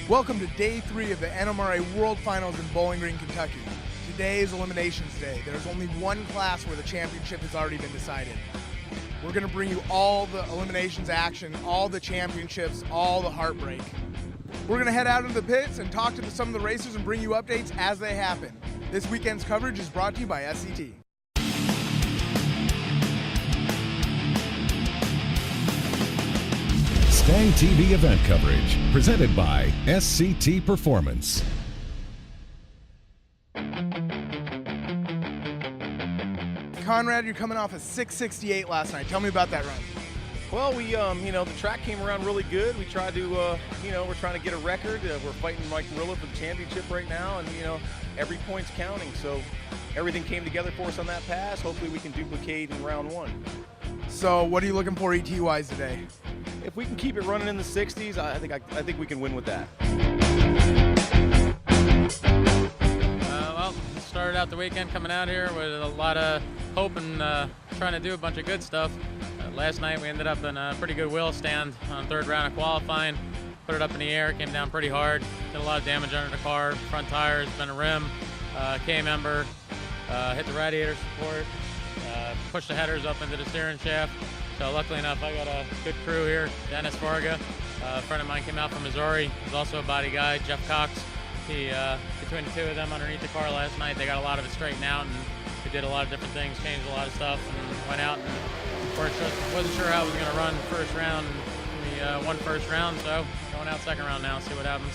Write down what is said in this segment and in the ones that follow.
Welcome to Day 3 of the NMRA World Finals in Bowling Green, Kentucky. Today is Eliminations Day. There's only one class where the championship has already been decided. We're going to bring you all the eliminations action, all the championships, all the heartbreak. We're going to head out into the pits and talk to some of the racers and bring you updates as they happen. This weekend's coverage is brought to you by SCT. Stang TV event coverage presented by SCT Performance. Conrad, you're coming off a 668 last night. Tell me about that run. Well, we, the track came around really good. We tried to, we're trying to get a record. We're fighting Mike Murillo for the championship right now, and, every point's counting. So everything came together for us on that pass. Hopefully we can duplicate in round one. So what are you looking for ET-wise today? If we can keep it running in the 60s, I think we can win with that. Well, started out the weekend coming out here with a lot of hope and trying to do a bunch of good stuff. Last night we ended up in a pretty good wheel stand on third round of qualifying. Put it up in the air, came down pretty hard. Did a lot of damage under the car, front tires, bent a rim, K-member, hit the radiator support, pushed the headers up into the steering shaft. So luckily enough, I got a good crew here. Dennis Varga, a friend of mine came out from Missouri. He's also a body guy. Jeff Cox. He, between the two of them underneath the car last night, they got a lot of it straightened out, and we did a lot of different things, changed a lot of stuff, and went out and wasn't sure how I was going to run first round. We won first round, so going out second round now, see what happens.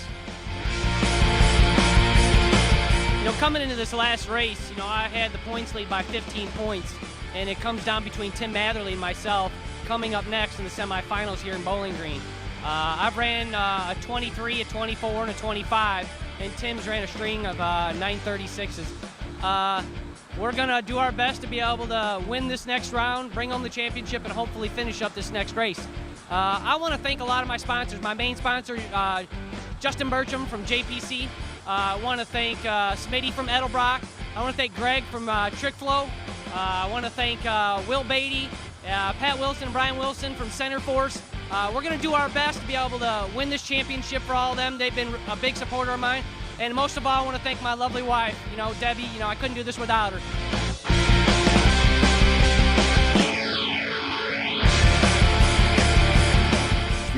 Coming into this last race, I had the points lead by 15 points, and it comes down between Tim Matherly and myself coming up next in the semifinals here in Bowling Green. I've ran a 23, a 24, and a 25, and Tim's ran a string of 936s. We're going to do our best to be able to win this next round, bring home the championship, and hopefully finish up this next race. I want to thank a lot of my sponsors. My main sponsor, Justin Burcham from JPC. I want to thank Smitty from Edelbrock. I want to thank Greg from Trickflow. I want to thank Will Beatty, Pat Wilson, and Brian Wilson from Center Force. We're going to do our best to be able to win this championship for all of them. They've been a big supporter of mine. And most of all, I want to thank my lovely wife, Debbie. I couldn't do this without her.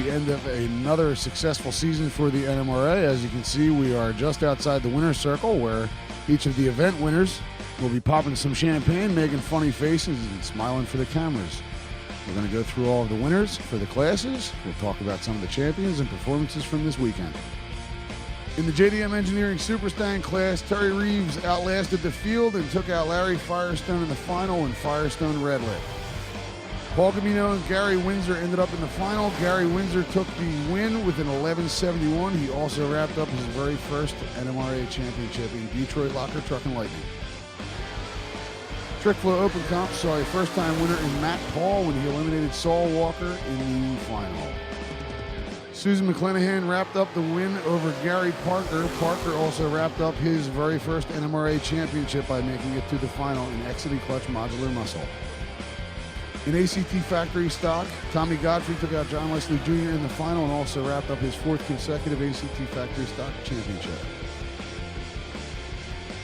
The end of another successful season for the NMRA. As you can see, we are just outside the winner's circle, where each of the event winners will be popping some champagne, making funny faces, and smiling for the cameras. We're going to go through all of the winners for the classes. We'll talk about some of the champions and performances from this weekend. In the JDM Engineering Super Stang class, Terry Reeves outlasted the field and took out Larry Firestone in the final when Firestone redlit. Paul Gamino and Gary Windsor ended up in the final. Gary Windsor took the win with an 11.71. He also wrapped up his very first NMRA championship in Detroit Locker Truck and Lightning. Trickflow Open Comp saw a first-time winner in Matt Paul when he eliminated Saul Walker in the final. Susan McClanahan wrapped up the win over Gary Parker. Parker also wrapped up his very first NMRA championship by making it to the final in Exity Clutch Modular Muscle. In ACT Factory Stock, Tommy Godfrey took out John Wesley Jr. in the final and also wrapped up his fourth consecutive ACT Factory Stock championship.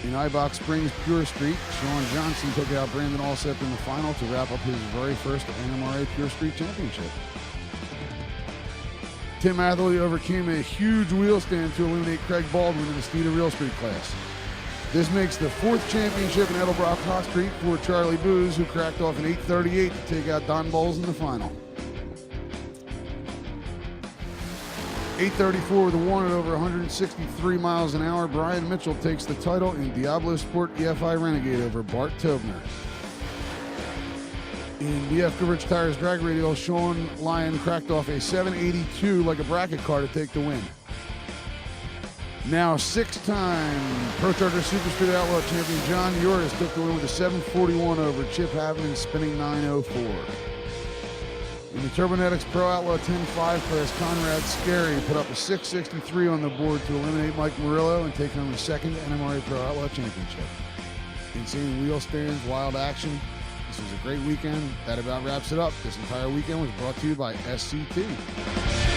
In iBox Springs Pure Street, Sean Johnson took out Brandon Allsep in the final to wrap up his very first NMRA Pure Street championship. Tim Atherley overcame a huge wheel stand to eliminate Craig Baldwin in the Steeda Real Street class. This makes the fourth championship in Edelbrock Hot Street for Charlie Booz, who cracked off an 8:38 to take out Don Bowles in the final. 8:34 with a one at over 163 miles an hour. Brian Mitchell takes the title in Diablo Sport EFI Renegade over Bart Tobner. In BF Goodrich Tires Drag Radial, Sean Lyon cracked off a 7.82 like a bracket car to take the win. Now six-time Pro Charger Super Street Outlaw champion John Uris took the win with a 7.41 over Chip Haviland spinning 9.04. In the Turbonetics Pro Outlaw 10.5 class, Conrad Scary put up a 6.63 on the board to eliminate Mike Murillo and take home the second NMRA Pro Outlaw championship. Insane wheel stands, wild action. His This was a great weekend. That about wraps it up. This entire weekend was brought to you by SCT.